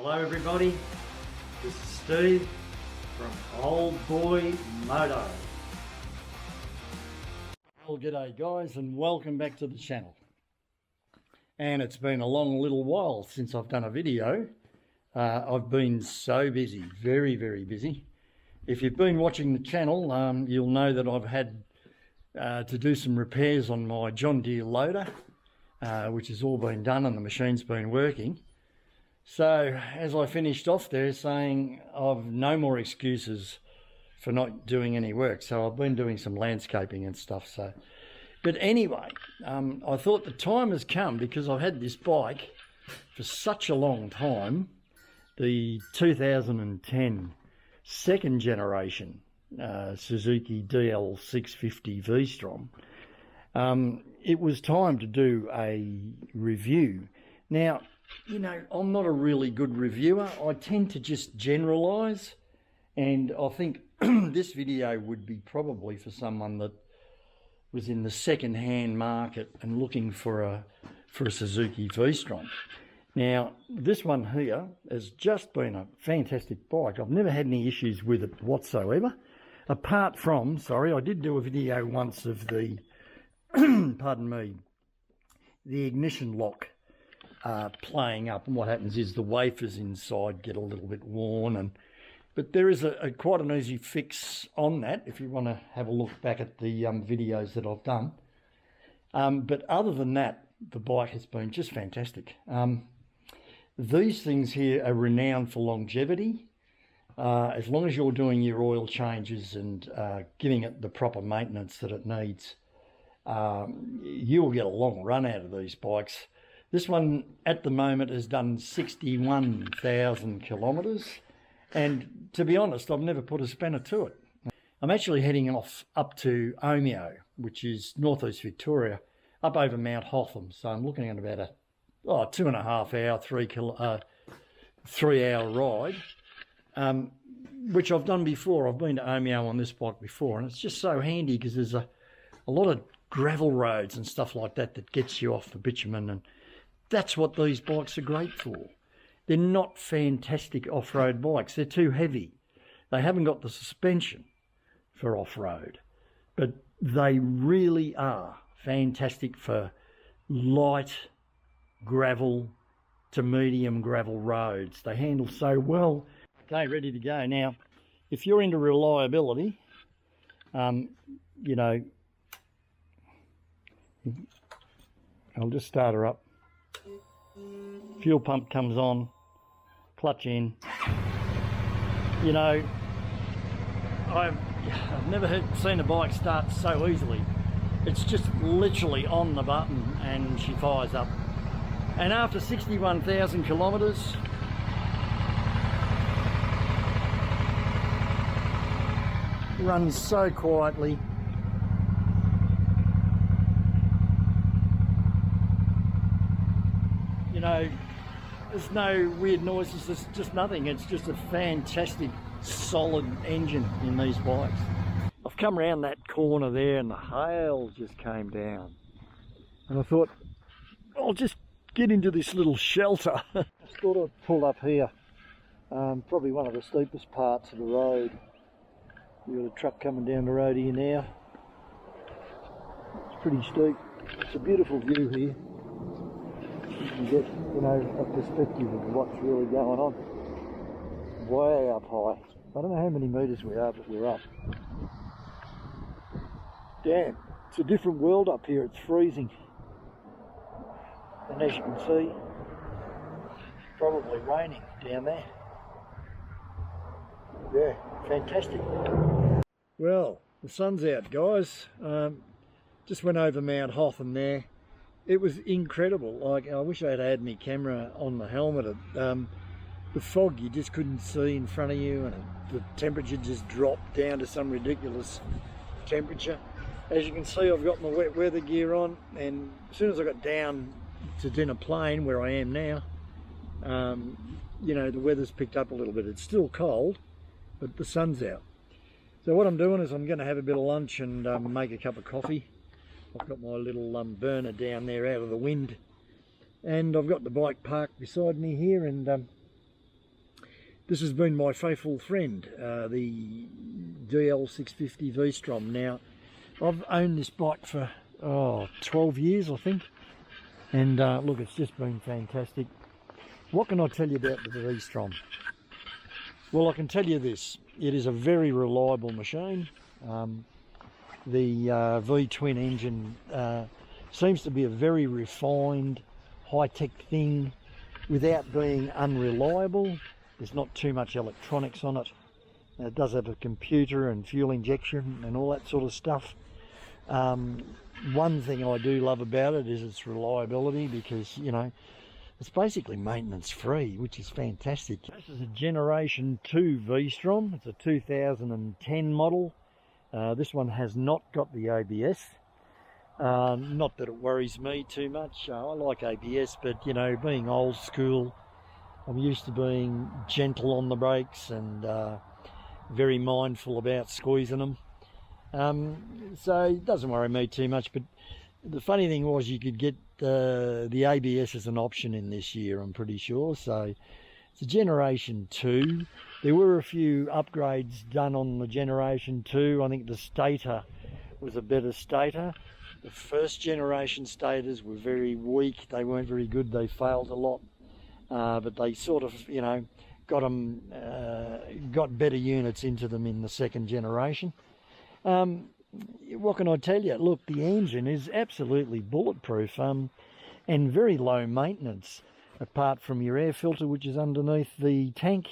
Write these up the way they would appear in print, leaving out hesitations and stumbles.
Hello everybody, this is Steve from Old Boy Moto. Well, g'day guys and welcome back to the channel. And it's been a long little while since I've done a video. I've been so busy, very busy. If you've been watching the channel, you'll know that I've had to do some repairs on my John Deere loader, which has all been done and the machine's been working. So as I finished off there saying I've no more excuses for not doing any work, so I've been doing some landscaping and stuff. But anyway, I thought the time has come because I've had this bike for such a long time, the 2010 second generation Suzuki DL650 VStrom. It was time to do a review. Now, you know, I'm not a really good reviewer. I tend to just generalise, and I think this video would be probably for someone that was in the second-hand market and looking for a Suzuki VStrom. Now, this one here has just been a fantastic bike. I've never had any issues with it whatsoever, apart from, sorry, I did do a video once of the, pardon me, the ignition lock playing up, and what happens is the wafers inside get a little bit worn, but there is a quite an easy fix on that if you want to have a look back at the videos that I've done. But other than that, the bike has been just fantastic. These things here are renowned for longevity. As long as you're doing your oil changes and giving it the proper maintenance that it needs, you'll get a long run out of these bikes. This one at the moment has done 61,000 kilometres, and to be honest, I've never put a spanner to it. I'm actually heading off up to Omeo, which is northeast Victoria, up over Mount Hotham. So I'm looking at about a 2.5 hour, 3 hour ride, which I've done before. I've been to Omeo on this bike before, and it's just so handy because there's a lot of gravel roads and stuff like that that gets you off the bitumen, and that's what these bikes are great for. They're not fantastic off-road bikes. They're too heavy. They haven't got the suspension for off-road, but they really are fantastic for light gravel to medium gravel roads. They handle so well. Okay, ready to go. Now, if you're into reliability, you know, I'll just start her up. Fuel pump comes on, clutch in. You know, I've never seen a bike start so easily. It's just literally on the button and she fires up. And after 61,000 kilometres, runs so quietly. You know, there's no weird noises, there's just nothing. It's just a fantastic, solid engine in these bikes. I've come around that corner there and the hail just came down. And I thought, I'll just get into this little shelter. I thought I'd pull up here. Probably one of the steepest parts of the road. You've got a truck coming down the road here now. It's pretty steep. It's a beautiful view here. You can get, you know, a perspective of what's really going on. Way up high. I don't know how many metres we are, but we're up. Damn, it's a different world up here. It's freezing. And as you can see, it's probably raining down there. Yeah, fantastic. Well, the sun's out, guys. Just went over Mount Hotham there. It was incredible. Like, I wish I had had my camera on the helmet. The fog you just couldn't see in front of you, and the temperature just dropped down to some ridiculous temperature. As you can see, I've got my wet weather gear on, and as soon as I got down to Dinner Plain, where I am now, you know, the weather's picked up a little bit. It's still cold, but the sun's out. So what I'm doing is I'm going to have a bit of lunch and make a cup of coffee. I've got my little burner down there out of the wind, and I've got the bike parked beside me here, and This has been my faithful friend, the DL650 VStrom. Now, I've owned this bike for 12 years, I think, and look, it's just been fantastic. What can I tell you about the VStrom? Well, I can tell you this: it is a very reliable machine. The V-twin engine seems to be a very refined, high-tech thing without being unreliable. There's not too much electronics on it. It does have a computer and fuel injection and all that sort of stuff. One thing I do love about it is its reliability, because, you know, it's basically maintenance free, which is fantastic. This is a Generation 2 VStrom. It's a 2010 model. This one has not got the ABS. Not that it worries me too much. I like ABS, but, you know, being old school, I'm used to being gentle on the brakes and very mindful about squeezing them. So it doesn't worry me too much. But the funny thing was, you could get the ABS as an option in this year, I'm pretty sure. So it's a Generation 2. There were a few upgrades done on the Generation 2. I think the stator was a better stator. The first generation stators were very weak. They weren't very good. They failed a lot. But they sort of, you know, got better units into them in the second generation. What can I tell you? Look, the engine is absolutely bulletproof and very low maintenance, apart from your air filter, which is underneath the tank.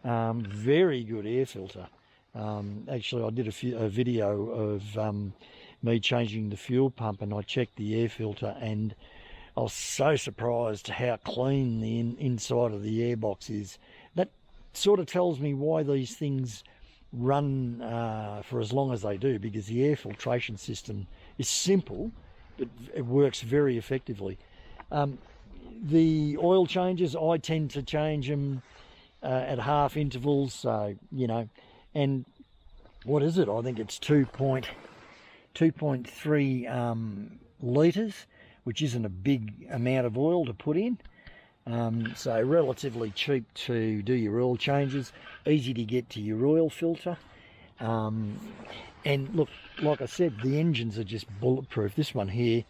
Very good air filter. Actually, I did a video of me changing the fuel pump, and I checked the air filter, and I was so surprised how clean the inside of the airbox is. That sort of tells me why these things run for as long as they do, because the air filtration system is simple, but it works very effectively. The oil changes, I tend to change them at half intervals, so, you know, and what is it? I think it's 2.3 litres, which isn't a big amount of oil to put in. So relatively cheap to do your oil changes, easy to get to your oil filter. And look, like I said, the engines are just bulletproof. This one here,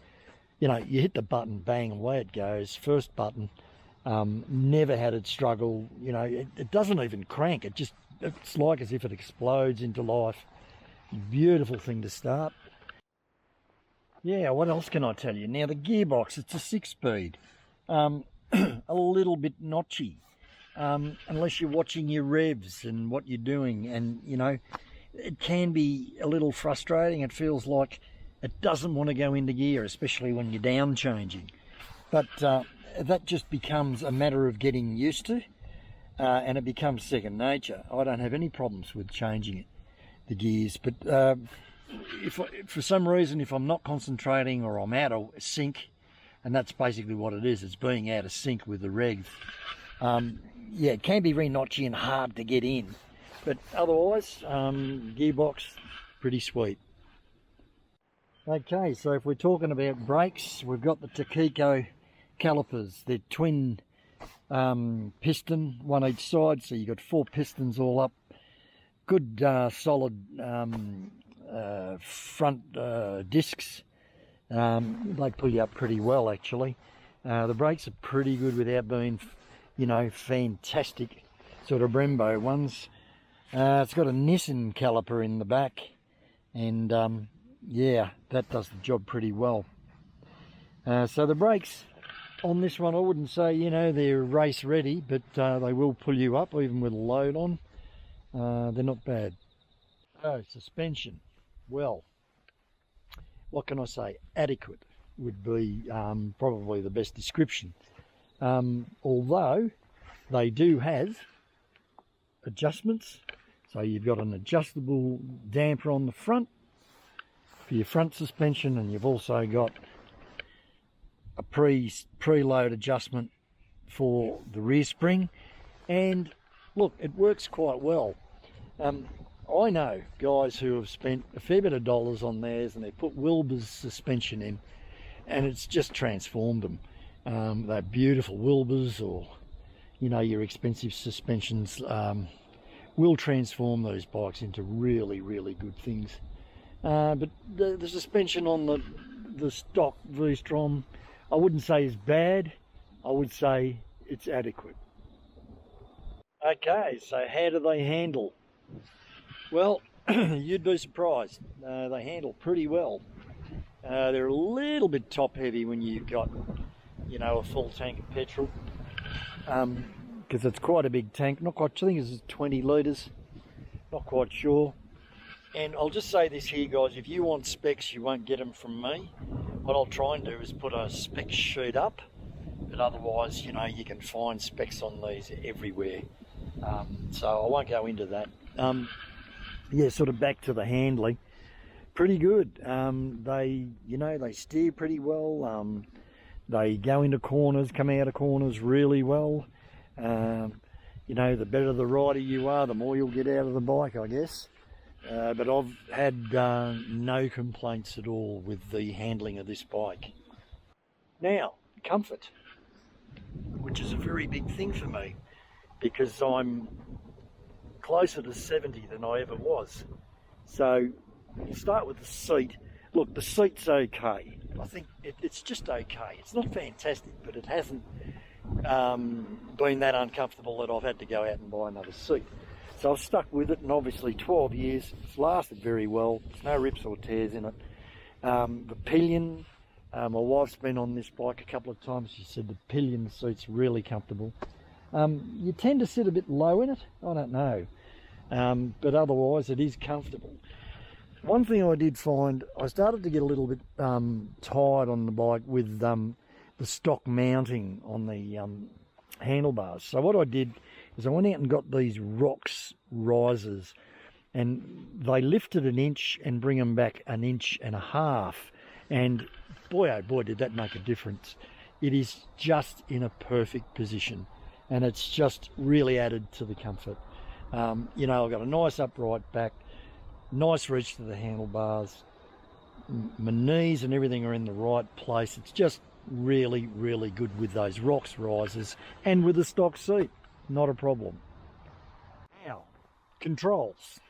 you know, you hit the button, bang, away it goes. First button, never had it struggle. You know, it doesn't even crank. It's like as if it explodes into life. Beautiful thing to start. Yeah, what else can I tell you? Now, the gearbox, it's a 6-speed. A little bit notchy, unless you're watching your revs and what you're doing. And, you know, it can be a little frustrating. It feels like it doesn't want to go into gear, especially when you're down changing. But that just becomes a matter of getting used to, and it becomes second nature. I don't have any problems with changing it, the gears. But if for some reason, if I'm not concentrating or I'm out of sync, and that's basically what it is, it's being out of sync with the reg. Yeah, it can be very notchy and hard to get in, but otherwise, gearbox, pretty sweet. Okay, so if we're talking about brakes, we've got the Takiko calipers. They're twin piston, one each side, so you've got 4 pistons all up. Good solid front discs. They pull you up pretty well, actually. The brakes are pretty good without being, you know, fantastic sort of Brembo ones. It's got a Nissan caliper in the back, and yeah, that does the job pretty well. So the brakes on this one, I wouldn't say, you know, they're race ready, but they will pull you up even with a load on. They're not bad. Oh, suspension. Well, what can I say? Adequate would be probably the best description. Although they do have adjustments. So you've got an adjustable damper on the front for your front suspension, and you've also got a preload adjustment for the rear spring. And look, it works quite well. I know guys who have spent a fair bit of dollars on theirs, and they put Wilbur's suspension in, and it's just transformed them. They're beautiful Wilburs, or, you know, your expensive suspensions will transform those bikes into really, really good things. But the suspension on the stock VStrom, I wouldn't say is bad. I would say it's adequate. Okay, so how do they handle? Well, you'd be surprised. They handle pretty well. They're a little bit top heavy when you've got, you know, a full tank of petrol, because it's quite a big tank. Not quite, I think it's 20 litres, not quite sure. And I'll just say this here, guys, if you want specs, you won't get them from me. What I'll try and do is put a spec sheet up, but otherwise, you know, you can find specs on these everywhere. So I won't go into that. Yeah, sort of back to the handling. Pretty good. They, you know, they steer pretty well. They go into corners, come out of corners really well. You know, the better the rider you are, the more you'll get out of the bike, I guess. But I've had no complaints at all with the handling of this bike. Now, comfort, which is a very big thing for me, because I'm closer to 70 than I ever was. So you start with the seat. Look, the seat's okay. I think it's just okay. It's not fantastic, but it hasn't been that uncomfortable that I've had to go out and buy another seat. So I've stuck with it, and obviously 12 years, it's lasted very well. There's no rips or tears in it. The pillion, my wife's been on this bike a couple of times. She said the pillion seat's really comfortable. You tend to sit a bit low in it, I don't know, but otherwise it is comfortable. One thing I did find, I started to get a little bit tired on the bike with the stock mounting on the handlebars. So what I did is I went out and got these rocks risers, and they lifted an inch and bring them back 1.5 inches, and boy oh boy did that make a difference. It is just in a perfect position, and it's just really added to the comfort. You know, I've got a nice upright back, nice reach to the handlebars, my knees and everything are in the right place. It's just really, really good with those rocks risers and with the stock seat, not a problem. Now, controls.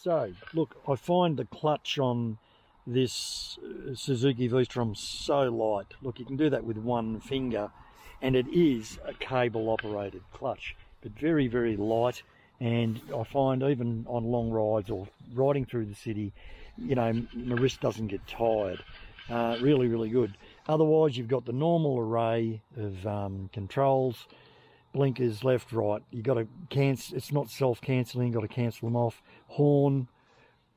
So, look, I find the clutch on this Suzuki VStrom so light. Look, you can do that with one finger, and it is a cable operated clutch, but very, very light. And I find even on long rides or riding through the city, you know, my wrist doesn't get tired. Really, really good. Otherwise, you've got the normal array of controls, blinkers, left, right. You've got to cancel, it's not self-cancelling, you've got to cancel them off. Horn,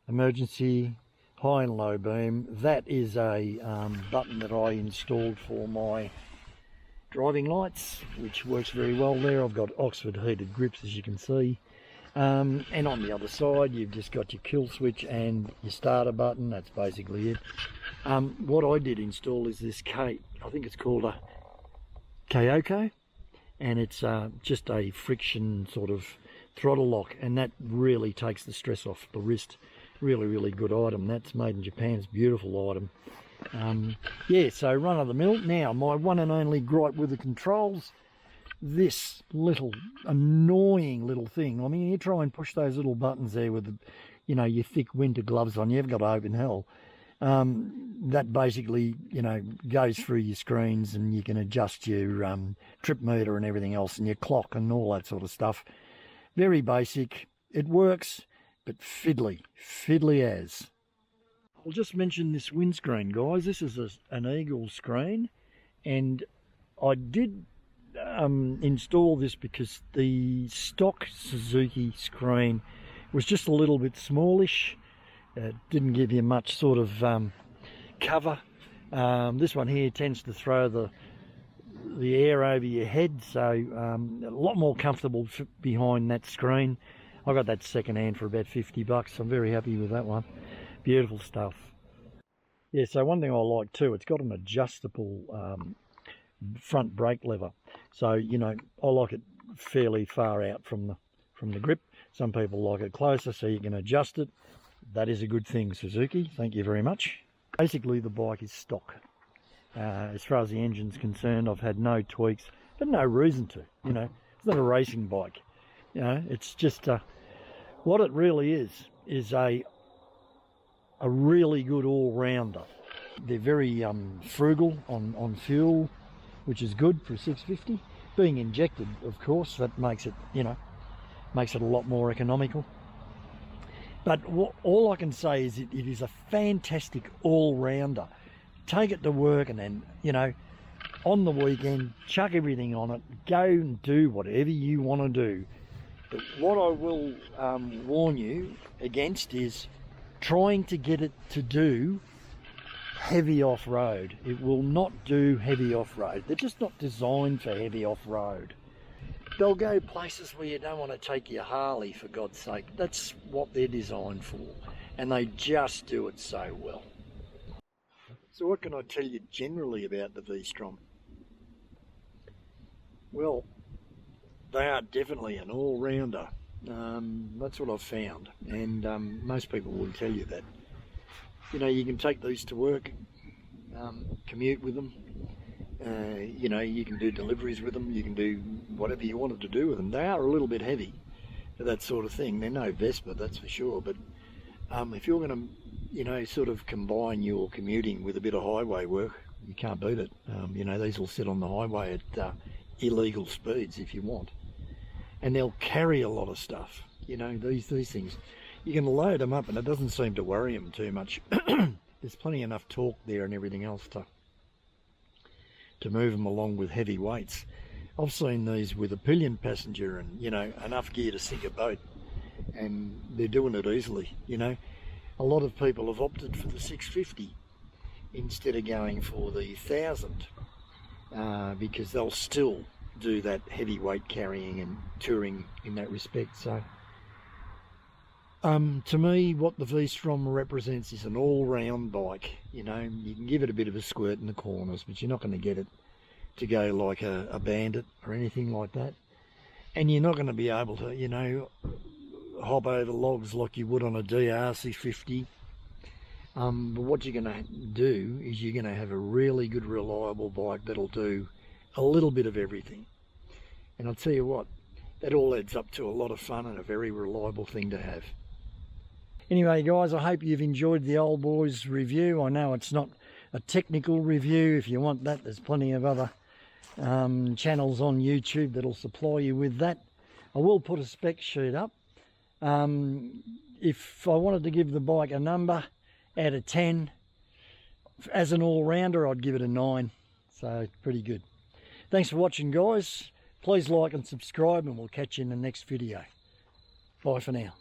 emergency, high and low beam. That is a button that I installed for my driving lights, which works very well there. I've got Oxford heated grips, as you can see. And on the other side, you've just got your kill switch and your starter button. That's basically it. What I did install is this I think it's called a Kyoko, and it's just a friction sort of throttle lock, and that really takes the stress off the wrist. Really, really good item. That's made in Japan. It's a beautiful item. Yeah, so run of the mill. Now, my one and only gripe with the controls, this little annoying little thing. I mean, you try and push those little buttons there with the, you know, your thick winter gloves on, you've got hope in hell. That basically, you know, goes through your screens, and you can adjust your trip meter and everything else, and your clock and all that sort of stuff. Very basic. It works, but fiddly as. I'll just mention this windscreen, guys. This is an Eagle screen, and I did install this because the stock Suzuki screen was just a little bit smallish. It didn't give you much sort of cover. This one here tends to throw the air over your head, so a lot more comfortable behind that screen. I got that second hand for about $50. I'm very happy with that one. Beautiful stuff. Yeah, so one thing I like too, it's got an adjustable front brake lever. So, you know, I like it fairly far out from the grip. Some people like it closer, so you can adjust it. That is a good thing, Suzuki. Thank you very much. Basically, the bike is stock. As far as the engine's concerned, I've had no tweaks, but no reason to, you know. It's not a racing bike, you know. It's just what it really is a really good all-rounder. They're very frugal on fuel, which is good for a 650. Being injected, of course, that makes it, you know, makes it a lot more economical. But all I can say is it is a fantastic all-rounder. Take it to work and then, you know, on the weekend, chuck everything on it, go and do whatever you want to do. But what I will warn you against is trying to get it to do heavy off-road. It will not do heavy off-road. They're just not designed for heavy off-road. They'll go places where you don't want to take your Harley, for God's sake. That's what they're designed for, and they just do it so well. So what can I tell you generally about the VStrom? Well, they are definitely an all-rounder. That's what I've found, and most people will tell you that. You know, you can take these to work, commute with them. You know, you can do deliveries with them. You can do whatever you wanted to do with them. They are a little bit heavy for that sort of thing. They're no Vespa, that's for sure. But if you're going to, you know, sort of combine your commuting with a bit of highway work, you can't beat it. You know, these will sit on the highway at illegal speeds if you want, and they'll carry a lot of stuff. You know, these things, you can load them up and it doesn't seem to worry them too much. There's plenty enough torque there and everything else to move them along with heavy weights. I've seen these with a pillion passenger and, you know, enough gear to sink a boat, and they're doing it easily. You know, a lot of people have opted for the 650 instead of going for the 1000 because they'll still do that heavyweight carrying and touring in that respect. So to me, what the VStrom represents is an all-round bike. You know, you can give it a bit of a squirt in the corners, but you're not going to get it to go like a Bandit or anything like that. And you're not going to be able to, you know, hop over logs like you would on a DRC50. But what you're going to do is you're going to have a really good, reliable bike that'll do a little bit of everything. And I'll tell you what, that all adds up to a lot of fun and a very reliable thing to have. Anyway, guys, I hope you've enjoyed the old boys review. I know it's not a technical review. If you want that, there's plenty of other channels on YouTube that'll supply you with that. I will put a spec sheet up. If I wanted to give the bike a number out of 10, as an all-rounder, I'd give it a 9. So, pretty good. Thanks for watching, guys. Please like and subscribe, and we'll catch you in the next video. Bye for now.